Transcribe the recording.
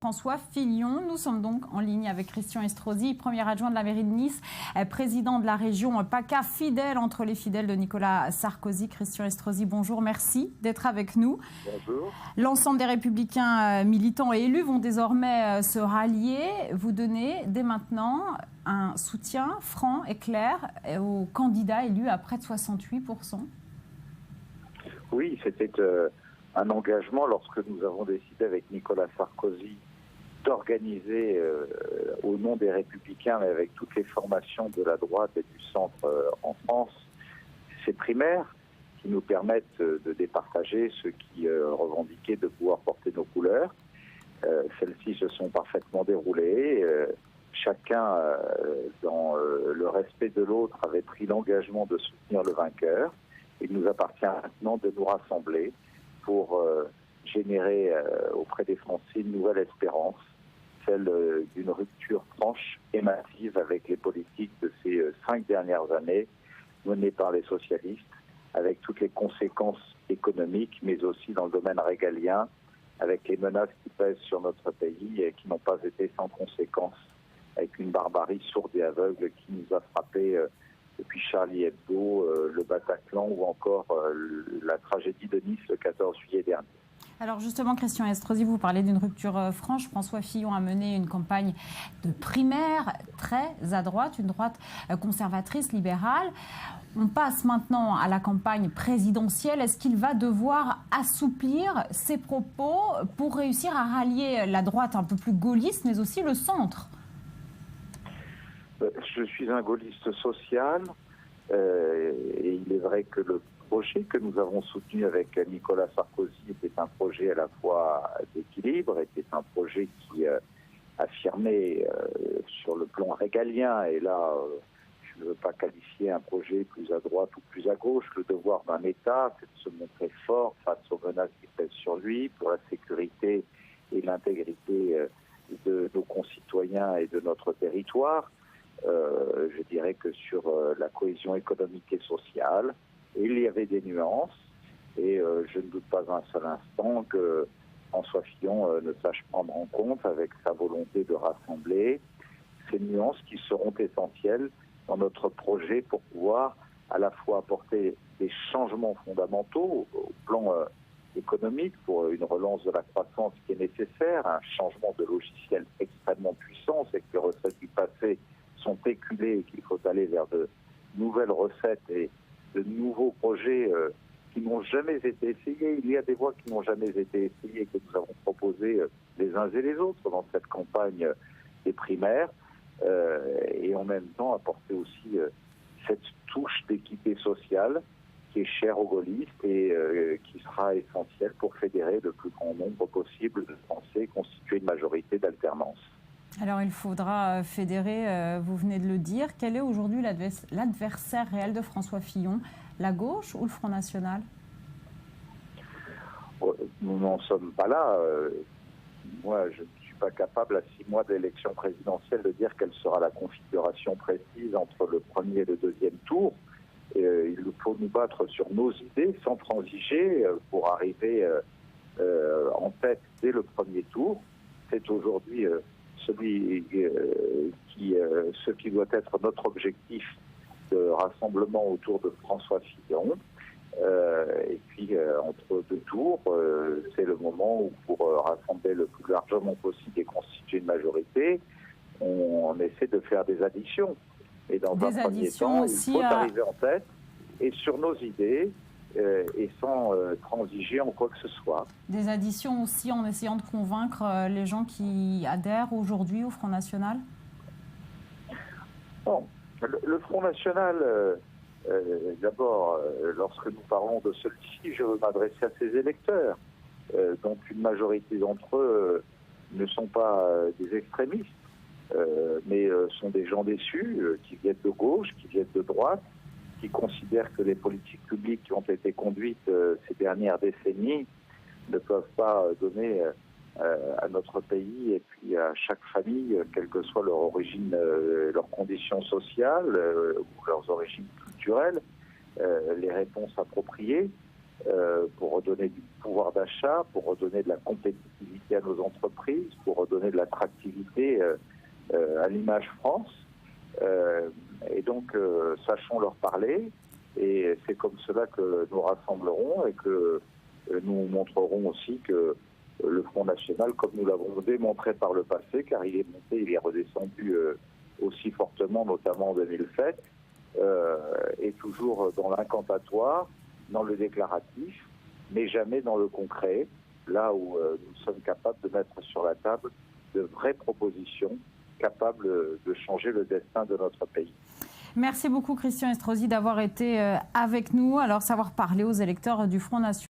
François Fillon. Nous sommes donc en ligne avec Christian Estrosi, premier adjoint de la mairie de Nice, président de la région PACA, fidèle entre les fidèles de Nicolas Sarkozy. Christian Estrosi, bonjour, merci d'être avec nous. Bonjour. L'ensemble des Républicains militants et élus vont désormais se rallier. Vous donnez dès maintenant un soutien franc et clair aux candidats élus à près de 68%. Oui, c'était un engagement lorsque nous avons décidé avec Nicolas Sarkozy d'organiser au nom des Républicains et avec toutes les formations de la droite et du centre en France ces primaires qui nous permettent de départager ceux qui revendiquaient de pouvoir porter nos couleurs. Celles-ci se sont parfaitement déroulées. Chacun, dans le respect de l'autre, avait pris l'engagement de soutenir le vainqueur. Il nous appartient maintenant de nous rassembler pour générer auprès des Français une nouvelle espérance, celle d'une rupture franche et massive avec les politiques de ces 5 dernières années menées par les socialistes, avec toutes les conséquences économiques, mais aussi dans le domaine régalien, avec les menaces qui pèsent sur notre pays et qui n'ont pas été sans conséquences, avec une barbarie sourde et aveugle qui nous a frappés depuis Charlie Hebdo, le Bataclan ou encore la tragédie de Nice le 14 juillet dernier. Alors justement, Christian Estrosi, vous parlez d'une rupture franche. François Fillon a mené une campagne de primaire très à droite, une droite conservatrice, libérale. On passe maintenant à la campagne présidentielle. Est-ce qu'il va devoir assouplir ses propos pour réussir à rallier la droite un peu plus gaulliste, mais aussi le centre ? Je suis un gaulliste social et il est vrai que le projet que nous avons soutenu avec Nicolas Sarkozy était un projet à la fois d'équilibre, était un projet qui affirmait sur le plan régalien, et là je ne veux pas qualifier un projet plus à droite ou plus à gauche, le devoir d'un État c'est de se montrer fort face aux menaces qui pèsent sur lui pour la sécurité et l'intégrité de nos concitoyens et de notre territoire. Je dirais que sur la cohésion économique et sociale, il y avait des nuances et je ne doute pas un seul instant que François Fillon ne sache prendre en compte avec sa volonté de rassembler ces nuances qui seront essentielles dans notre projet pour pouvoir à la fois apporter des changements fondamentaux au plan économique pour une relance de la croissance qui est nécessaire, un changement de logiciel extrêmement puissant, c'est que les recettes du passé sont éculées et qu'il faut aller vers de nouvelles recettes et de nouveaux projets qui n'ont jamais été essayés. Il y a des voies qui n'ont jamais été essayées, que nous avons proposées les uns et les autres dans cette campagne des primaires, et en même temps apporter aussi cette touche d'équité sociale qui est chère aux gaullistes et qui sera essentielle pour fédérer le plus grand nombre possible de Français, constituer une majorité d'alternance. Alors il faudra fédérer, vous venez de le dire. Quel est aujourd'hui l'adversaire réel de François Fillon, la gauche ou le Front National ? Nous n'en sommes pas là. Moi, je ne suis pas capable, à 6 mois de l'élection présidentielle, de dire quelle sera la configuration précise entre le premier et le deuxième tour. Il faut nous battre sur nos idées sans transiger pour arriver en tête dès le premier tour. C'est aujourd'hui ce qui doit être notre objectif de rassemblement autour de François Fillon. Et puis, entre 2 tours, c'est le moment où, pour rassembler le plus largement possible et constituer une majorité, on essaie de faire des additions. Et dans un premier temps, il faut arriver en tête et sur nos idées et sans transiger en quoi que ce soit. Des additions aussi en essayant de convaincre les gens qui adhèrent aujourd'hui au Front National ? Bon, le Front National, d'abord, lorsque nous parlons de celui-ci, je veux m'adresser à ses électeurs. Donc une majorité d'entre eux ne sont pas des extrémistes, mais sont des gens déçus, qui viennent de gauche, qui viennent de droite, qui considèrent que les politiques publiques qui ont été conduites ces dernières décennies ne peuvent pas donner à notre pays et puis à chaque famille, quelle que soit leur origine, leurs conditions sociales ou leurs origines culturelles, les réponses appropriées. pour redonner du pouvoir d'achat, pour redonner de la compétitivité à nos entreprises, pour redonner de l'attractivité à l'image France. Et donc, sachons leur parler. Et c'est comme cela que nous rassemblerons et que nous montrerons aussi que le Front National, comme nous l'avons démontré par le passé, car il est monté, il est redescendu aussi fortement, notamment en 2007, est toujours dans l'incantatoire, dans le déclaratif, mais jamais dans le concret, là où nous sommes capables de mettre sur la table de vraies propositions capables de changer le destin de notre pays. Merci beaucoup Christian Estrosi d'avoir été avec nous. Alors, savoir parler aux électeurs du Front National.